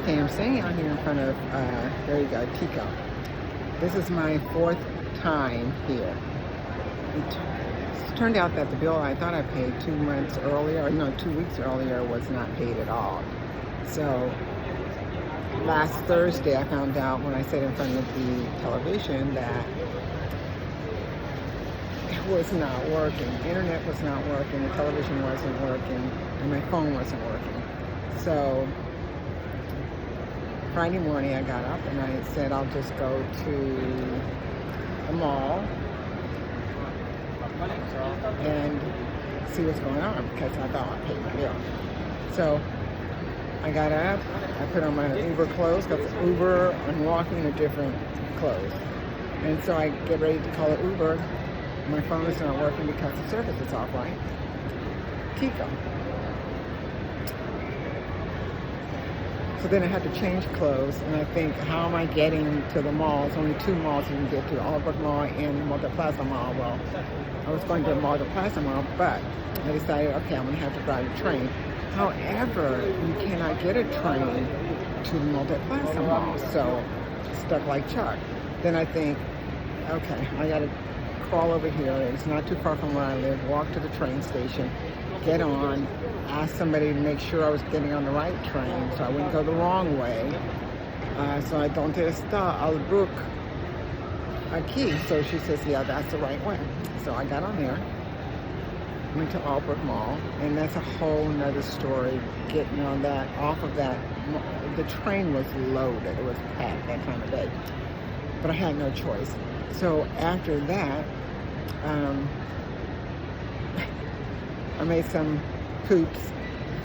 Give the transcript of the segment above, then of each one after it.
Okay, I'm standing out here in front of, there you go, Tico. This is my fourth time here. It turned out that the bill I thought I paid 2 months earlier, or no, 2 weeks earlier, was not paid at all. So last Thursday I found out when I sat in front of the television that it was not working. Internet was not working, the television wasn't working, and my phone wasn't working. So Friday morning I got up and I said I'll just go to the mall and see what's going on because I thought I paid my bill. So I got up, I put on my Uber clothes, got the Uber, I'm walking in different clothes. And so I get ready to call an Uber. My phone is not working because the service is off, right? Tico. So then I had to change clothes, and I think, how am I getting to the mall? There's only two malls you can get to, Albert Mall and Multiplaza Mall. Well, I was going to Multiplaza Mall, but I decided, okay, I'm going to have to drive a train. However, you cannot get a train to the Multiplaza Mall, so stuck like Chuck. Then I think, okay, I got to crawl over here. It's not too far from where I live. Walk to the train station, get on, ask somebody to make sure I was getting on the right train so I wouldn't go the wrong way. So I don't está al book aquí. So she says, yeah, that's the right way. So I got on there, went to Albert Mall, and that's a whole nother story. Getting on that, off of that, the train was loaded. It was packed that time of day. But I had no choice. So after that, I made some poops,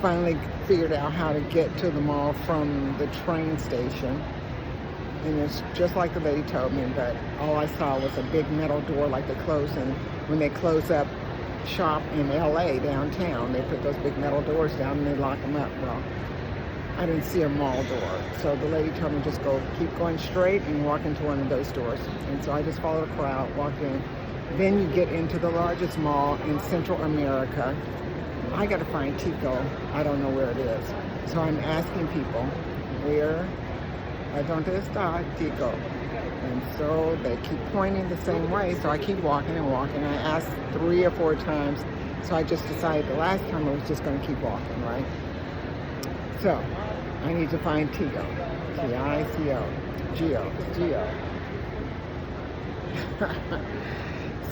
finally figured out how to get to the mall from the train station. And it's just like the lady told me, but all I saw was a big metal door like they close when they close up shop in LA downtown. They put those big metal doors down and they lock them up. Well, I didn't see a mall door. So the lady told me just keep going straight and walk into one of those doors. And so I just followed the crowd, walked in. Then you get into the largest mall in Central America. I got to find Tico. I don't know where it is. So I'm asking people, where donde está Tico? And so they keep pointing the same way. So I keep walking and walking. I asked 3 or 4 times. So I just decided the last time I was just going to keep walking, right? So I need to find Tico. T-I-C-O. Geo.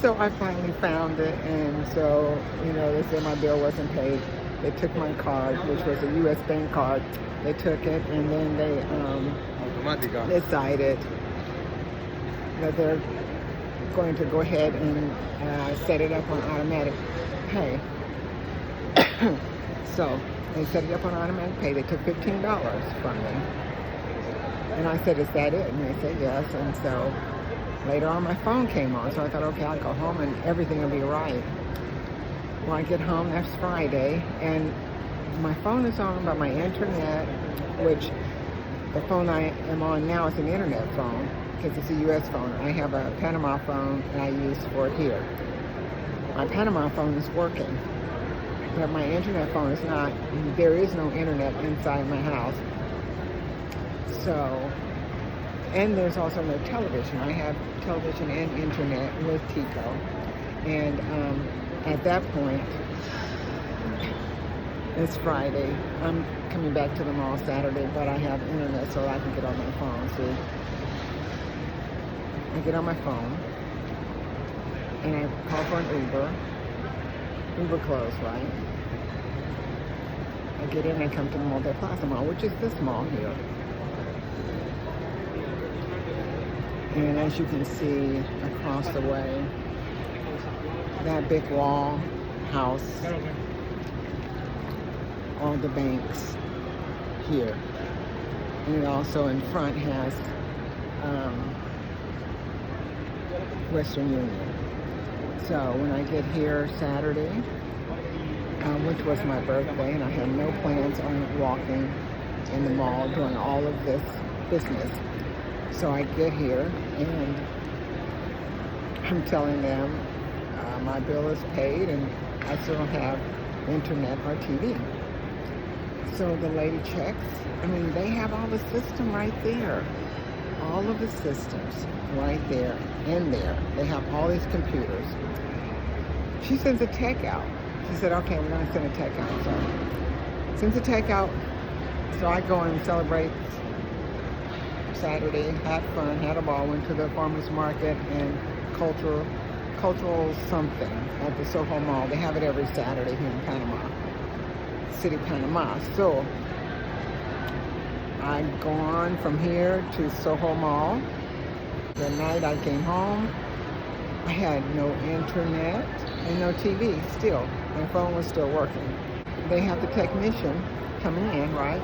So I finally found it, and so, they said my bill wasn't paid. They took my card, which was a U.S. bank card. They took it, and then they decided that they're going to go ahead and set it up on automatic pay. So they set it up on automatic pay. They took $15 from me. And I said, is that it? And they said, yes. And so later on, my phone came on. So I thought, okay, I'll go home and everything will be right. Well, I get home, that's Friday, and my phone is on, but my internet, which the phone I am on now is an internet phone, because it's a U.S. phone. I have a Panama phone that I use for it here. My Panama phone is working, but my internet phone is not. There is no internet inside my house. So, and there's also no television. I have television and internet with Tico. And at that point, it's Friday. I'm coming back to the mall Saturday, but I have internet so I can get on my phone. See? I get on my phone, and I call for an Uber. Uber closed, right? I get in and I come to the Multiplaza Mall, which is this mall here. And as you can see across the way, that big wall house, all the banks here. And it also in front has Western Union. So when I get here Saturday, which was my birthday, and I had no plans on walking in the mall doing all of this business. So I get here and I'm telling them my bill is paid and I still don't have internet or TV. So the lady checks. I mean, they have all the system right there. All of the systems right there in there. They have all these computers. She sends a tech out. She said, okay, we're going to send a tech out. So sends a tech out. So I go and celebrate Saturday, had fun, had a ball, went to the farmer's market and cultural something at the Soho Mall. They have it every Saturday here in Panama City, Panama. So I go on from here to Soho Mall. The night I came home, I had no internet and no TV still. My phone was still working. They have the technician coming in, right?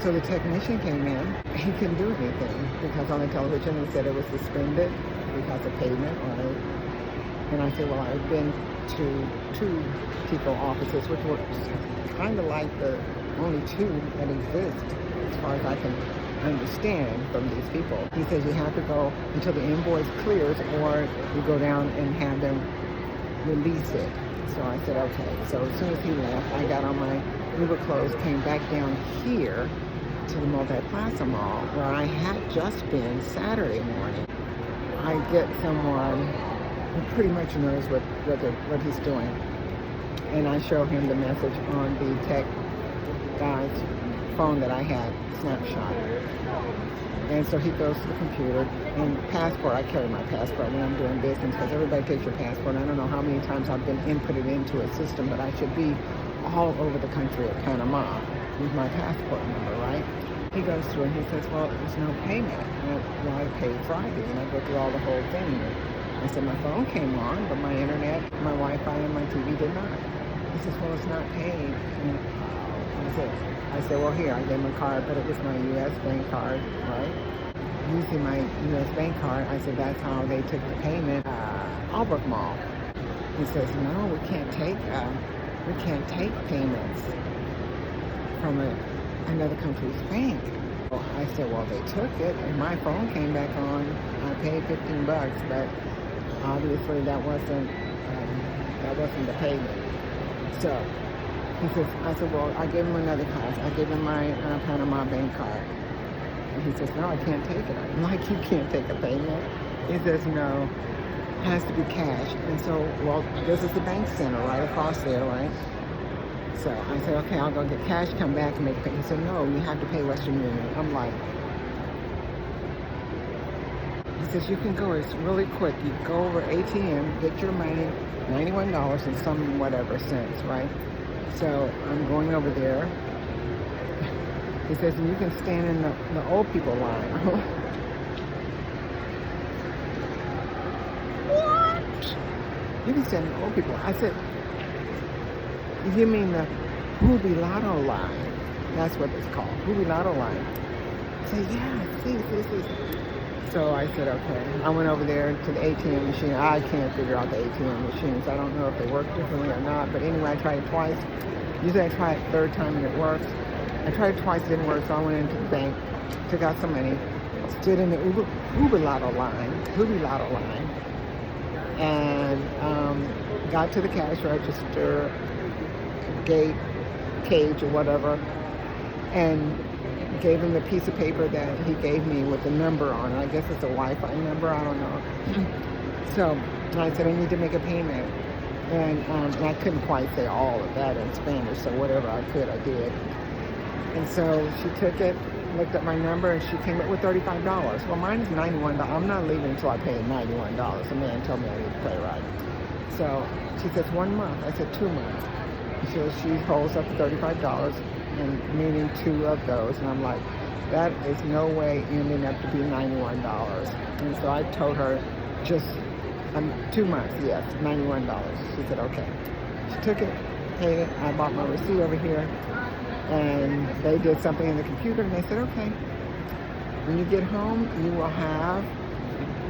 So the technician came in. He couldn't do anything because on the television they said it was suspended because of payment, right? And I said, well, I've been to 2 TICO offices, which were kind of like the only 2 that exist as far as I can understand from these people. He says you have to go until the invoice clears or you go down and have them release it. So I said, okay. So as soon as he left, I got on my Uber clothes, came back down here to the Multi-Plaza Mall where I had just been Saturday morning. I get someone who pretty much knows what he's doing. And I show him the message on the tech guy's phone that I had snapshot. And so he goes to the computer and passport. I carry my passport when I'm doing business because everybody takes your passport. I don't know how many times I've been inputted into a system, but I should be all over the country of Panama with my passport number, right? He goes through and he says, well, there's no payment. Well, I paid Friday, and I go through all the whole thing. I said, my phone came on, but my internet, my Wi-Fi, and my TV did not. He says, well, it's not paid. And I said, well, here, I gave him a card, but it was my U.S. bank card, right? Using my U.S. bank card, I said, that's how they took the payment. Albrook Mall. He says, no, we can't take payments from another country's bank. Well, I said, well, they took it, and my phone came back on. I paid $15, but obviously that wasn't the payment. So he says, I said, well, I gave him another card. I gave him my Panama bank card. And he says, no, I can't take it. I'm like, you can't take a payment? He says, no, it has to be cash. And so, well, this is the bank center right across there, right? So I said, okay, I'll go get cash, come back and make a payment. He said, no, you have to pay Western Union. I'm like, he says, you can go, it's really quick. You go over ATM, get your money, $91 and some whatever cents, right? So I'm going over there. He says, and you can stand in the old people line. What? You can stand in the old people. I said, you mean the Jubilado line? That's what it's called, Jubilado line. I said, yeah, see. So I said, okay. I went over there to the ATM machine. I can't figure out the ATM machines. I don't know if they work differently or not. But anyway, I tried it twice. Usually I try it third time and it works. I tried it twice, it didn't work. So I went into the bank, took out some money, stood in the Jubilado line, and got to the cash register, gate, cage or whatever, and gave him the piece of paper that he gave me with the number on it. I guess it's a Wi-Fi number, I don't know. So I said, I need to make a payment. And I couldn't quite say all of that in Spanish, so whatever I could, I did. And so she took it, looked at my number, and she came up with $35. Well, mine is $91. I'm not leaving until I pay $91. The man told me I need to pay right. So she says, 1 month. I said, 2 months. So she holds up $35, and meaning 2 of those. And I'm like, that is no way ending up to be $91. And so I told her, just 2 months, yes, $91. She said, okay. She took it, paid it. I bought my receipt over here, and they did something in the computer, and they said, okay, when you get home, you will have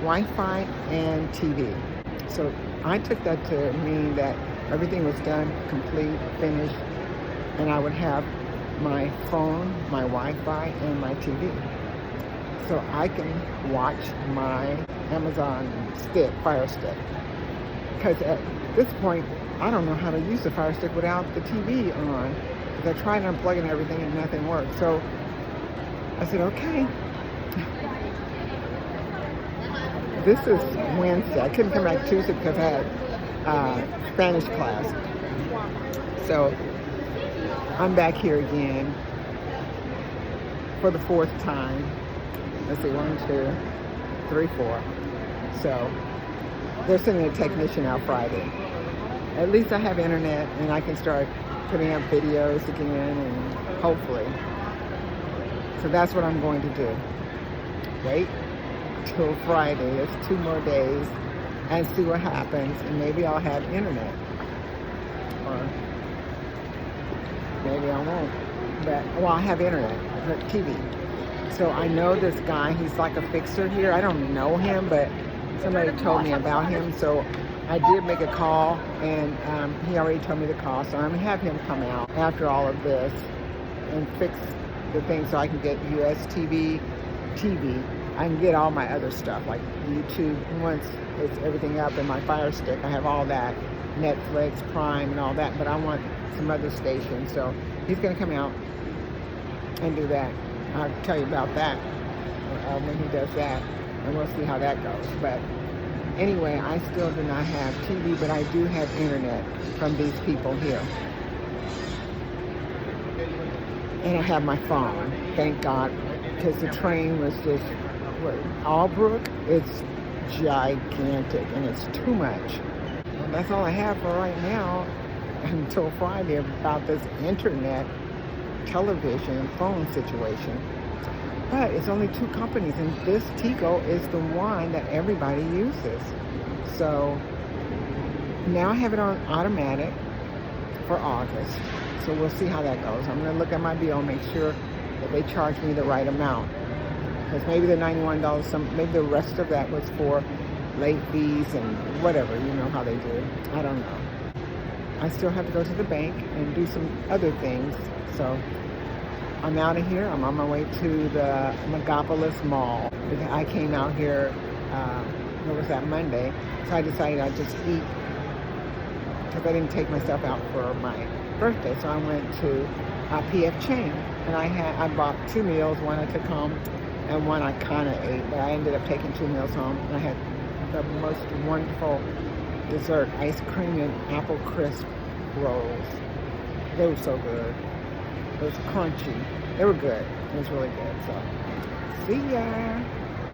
Wi-Fi and TV. So I took that to mean that everything was done, complete, finished, and I would have my phone, my Wi-Fi, and my TV. So I can watch my Amazon Fire Stick. Because at this point, I don't know how to use the Fire Stick without the TV on. because I tried unplugging everything and nothing worked. So I said, okay. This is Wednesday. I couldn't come back Tuesday because I had Spanish class. So I'm back here again for the 4th time. Let's see, 1, 2, 3, 4. So they're sending a technician out Friday. At least I have internet and I can start putting up videos again, and hopefully. So that's what I'm going to do. Wait till Friday. It's 2 more days and see what happens, and maybe I'll have internet. Or maybe I won't. But, well, I'll have internet, but TV. So I know this guy, he's like a fixer here. I don't know him, but somebody told me about him. So I did make a call, and he already told me the cost. So I'm going to have him come out after all of this and fix the thing so I can get US TV. I can get all my other stuff like YouTube. Once it's everything up and my Fire Stick, I have all that, Netflix, Prime, and all that. But I want some other stations. So he's going to come out and do that. I'll tell you about that when he does that, and we'll see how that goes. But anyway, I still do not have TV, but I do have internet from these people here. And I have my phone, thank God, because the train was just, Albrook, it's gigantic, and it's too much. And that's all I have for right now until Friday about this internet, television, phone situation. But it's only 2 companies, and this Tigo is the one that everybody uses. So now I have it on automatic for August. So we'll see how that goes. I'm going to look at my bill, make sure that they charge me the right amount. Because maybe the $91, maybe the rest of that was for late fees and whatever. You know how they do. I don't know. I still have to go to the bank and do some other things. So I'm out of here. I'm on my way to the Megapolis Mall. I came out here, what was that, Monday. So I decided I'd just eat because I didn't take myself out for my birthday. So I went to P.F. Chang, and I bought 2 meals. One I took home and one I kind of ate, but I ended up taking 2 meals home. And I had the most wonderful dessert, ice cream and apple crisp rolls. They were so good. It was crunchy. They were good. It was really good. So, see ya.